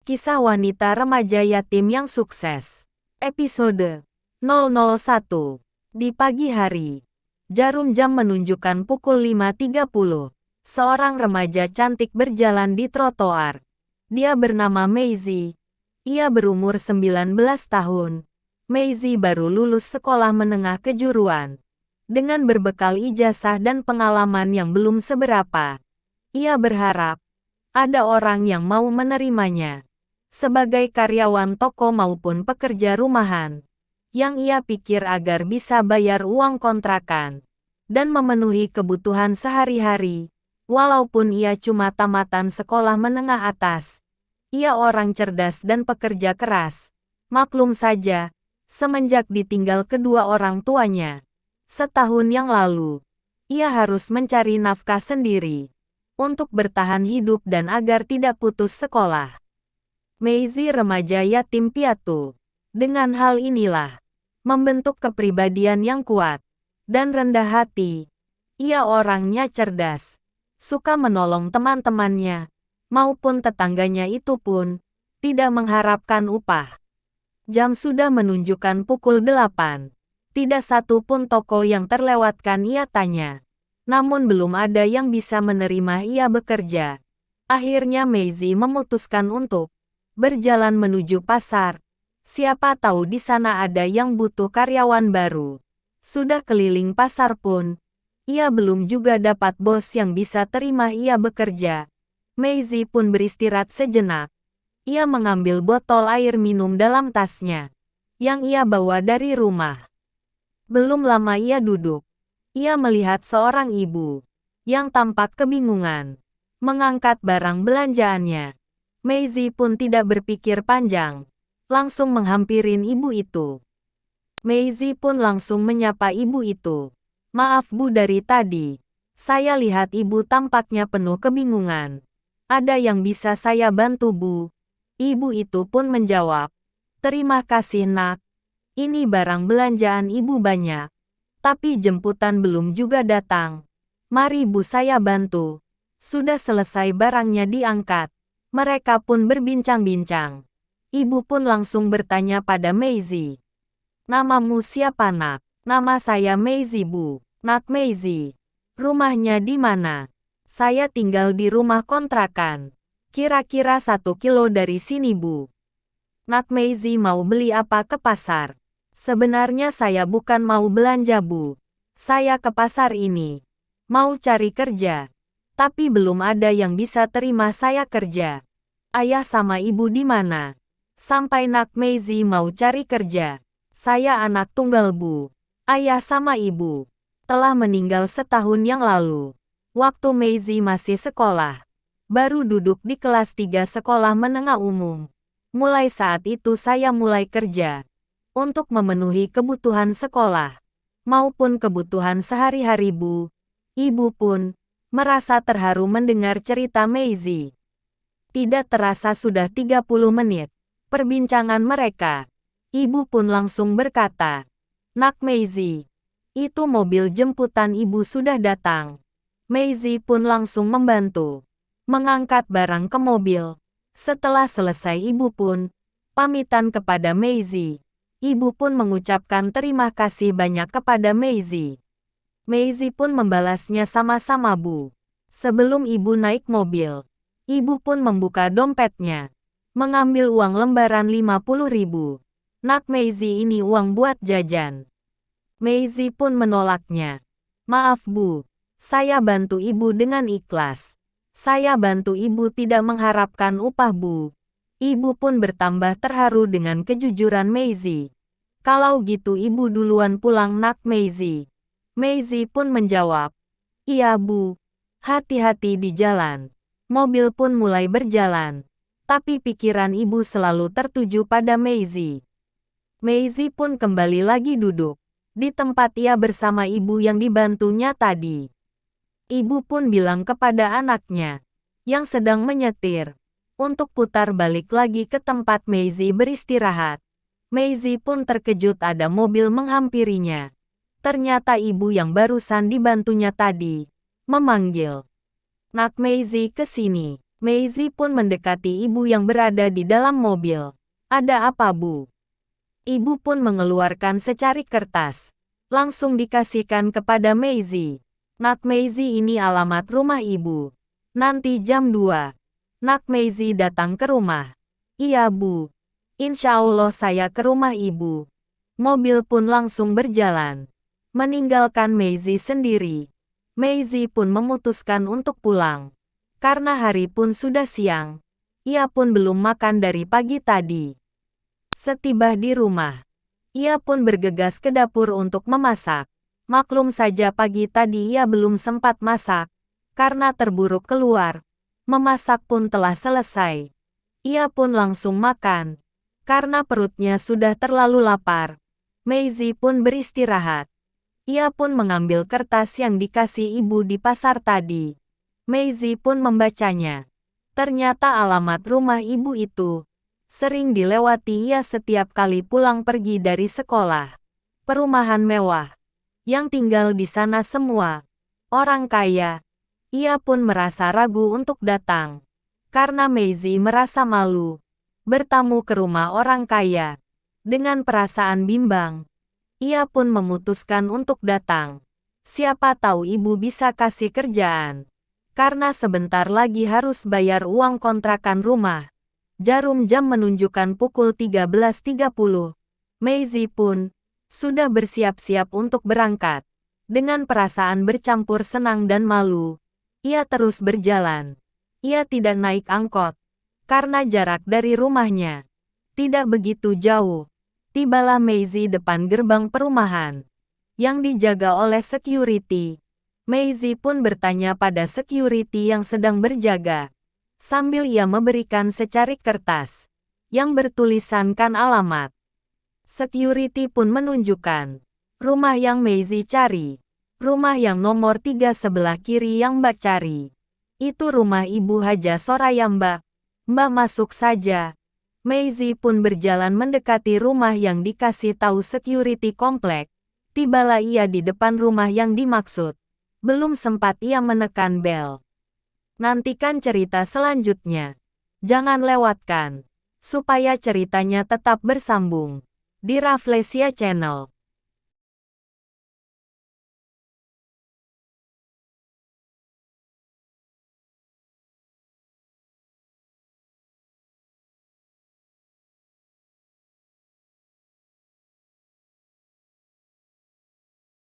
Kisah wanita remaja yatim yang sukses. Episode 001. Di pagi hari. Jarum jam menunjukkan pukul 5.30. Seorang remaja cantik berjalan di trotoar. Dia bernama Maisie. Ia berumur 19 tahun. Maisie baru lulus sekolah menengah kejuruan. Dengan berbekal ijazah dan pengalaman yang belum seberapa, ia berharap ada orang yang mau menerimanya sebagai karyawan toko maupun pekerja rumahan, yang ia pikir agar bisa bayar uang kontrakan dan memenuhi kebutuhan sehari-hari. Walaupun ia cuma tamatan sekolah menengah atas, ia orang cerdas dan pekerja keras. Maklum saja, semenjak ditinggal kedua orang tuanya setahun yang lalu, ia harus mencari nafkah sendiri untuk bertahan hidup dan agar tidak putus sekolah. Maisie remaja yatim piatu. Dengan hal inilah, membentuk kepribadian yang kuat dan rendah hati. Ia orangnya cerdas, suka menolong teman-temannya, maupun tetangganya, itu pun tidak mengharapkan upah. Jam sudah menunjukkan pukul 8. Tidak satu pun toko yang terlewatkan, ia tanya. Namun belum ada yang bisa menerima ia bekerja. Akhirnya Maisie memutuskan untuk berjalan menuju pasar. Siapa tahu di sana ada yang butuh karyawan baru. Sudah keliling pasar pun, ia belum juga dapat bos yang bisa terima ia bekerja. Maisie pun beristirahat sejenak. Ia mengambil botol air minum dalam tasnya, yang ia bawa dari rumah. Belum lama ia duduk. Ia melihat seorang ibu yang tampak kebingungan mengangkat barang belanjaannya. Maisie pun tidak berpikir panjang, langsung menghampirin ibu itu. Maisie pun langsung menyapa ibu itu. "Maaf Bu, dari tadi saya lihat ibu tampaknya penuh kebingungan. Ada yang bisa saya bantu Bu?" Ibu itu pun menjawab, "Terima kasih Nak. Ini barang belanjaan ibu banyak, tapi jemputan belum juga datang. Mari Bu, saya bantu." Sudah selesai barangnya diangkat, mereka pun berbincang-bincang. Ibu pun langsung bertanya pada Maisie. "Namamu siapa Nak?" "Nama saya Maisie Bu." "Nak Maisie, rumahnya di mana?" "Saya tinggal di rumah kontrakan. Kira-kira 1 kilo dari sini Bu." "Nak Maisie mau beli apa ke pasar?" "Sebenarnya saya bukan mau belanja Bu. Saya ke pasar ini mau cari kerja. Tapi belum ada yang bisa terima saya kerja." "Ayah sama ibu di mana sampai Nak Maisie mau cari kerja?" "Saya anak tunggal Bu. Ayah sama ibu telah meninggal setahun yang lalu. Waktu Maisie masih sekolah, baru duduk di kelas 3 sekolah menengah umum. Mulai saat itu saya mulai kerja untuk memenuhi kebutuhan sekolah maupun kebutuhan sehari-hari Bu." Ibu pun merasa terharu mendengar cerita Maisie. Tidak terasa sudah 30 menit perbincangan mereka. Ibu pun langsung berkata, "Nak Maisie, itu mobil jemputan ibu sudah datang." Maisie pun langsung membantu mengangkat barang ke mobil. Setelah selesai ibu pun pamitan kepada Maisie. Ibu pun mengucapkan terima kasih banyak kepada Maisie. Maisie pun membalasnya sama-sama Bu. Sebelum ibu naik mobil, ibu pun membuka dompetnya, mengambil uang lembaran 50.000. "Nak Maisie, ini uang buat jajan." Maisie pun menolaknya. "Maaf Bu, saya bantu ibu dengan ikhlas. Saya bantu ibu tidak mengharapkan upah Bu." Ibu pun bertambah terharu dengan kejujuran Maisie. "Kalau gitu ibu duluan pulang Nak Maisie." Maisie pun menjawab, "Iya Bu. Hati-hati di jalan." Mobil pun mulai berjalan, tapi pikiran ibu selalu tertuju pada Maisie. Maisie pun kembali lagi duduk di tempat ia bersama ibu yang dibantunya tadi. Ibu pun bilang kepada anaknya yang sedang menyetir untuk putar balik lagi ke tempat Maisie beristirahat. Maisie pun terkejut ada mobil menghampirinya. Ternyata ibu yang barusan dibantunya tadi memanggil, "Nak Maisie, ke sini." Maisie pun mendekati ibu yang berada di dalam mobil. Ada apa, Bu? Ibu pun mengeluarkan secari kertas. Langsung dikasihkan kepada Maisie. Nak Maisie, ini alamat rumah ibu. Nanti jam 2. Nak Maisie datang ke rumah. Iya, Bu. Insya Allah saya ke rumah ibu. Mobil pun langsung berjalan. Meninggalkan Maisie sendiri. Maisie pun memutuskan untuk pulang. Karena hari pun sudah siang. Ia pun belum makan dari pagi tadi. Setiba di rumah, ia pun bergegas ke dapur untuk memasak. Maklum saja pagi tadi ia belum sempat masak. Karena terburu keluar. Memasak pun telah selesai. Ia pun langsung makan. Karena perutnya sudah terlalu lapar. Maisie pun beristirahat. Ia pun mengambil kertas yang dikasih ibu di pasar tadi. Maisie pun membacanya. Ternyata alamat rumah ibu itu sering dilewati ia setiap kali pulang pergi dari sekolah. Perumahan mewah. Yang tinggal di sana semua orang kaya. Ia pun merasa ragu untuk datang. Karena Maisie merasa malu bertamu ke rumah orang kaya. Dengan perasaan bimbang, ia pun memutuskan untuk datang. Siapa tahu ibu bisa kasih kerjaan. Karena sebentar lagi harus bayar uang kontrakan rumah. Jarum jam menunjukkan pukul 13.30. Maisie pun sudah bersiap-siap untuk berangkat. Dengan perasaan bercampur senang dan malu, ia terus berjalan. Ia tidak naik angkot. Karena jarak dari rumahnya tidak begitu jauh. Tibalah Maisie depan gerbang perumahan yang dijaga oleh security. Maisie pun bertanya pada security yang sedang berjaga. Sambil ia memberikan secari kertas yang bertuliskan alamat. Security pun menunjukkan rumah yang Maisie cari. Rumah yang nomor 3 sebelah kiri yang Mbak cari. Itu rumah Ibu Haja Soraya, Mbak. Mbak masuk saja. Maisie pun berjalan mendekati rumah yang dikasih tahu security komplek. Tibalah ia di depan rumah yang dimaksud. Belum sempat ia menekan bel. Nantikan cerita selanjutnya. Jangan lewatkan. Supaya ceritanya tetap bersambung. Di Rafflesia Channel.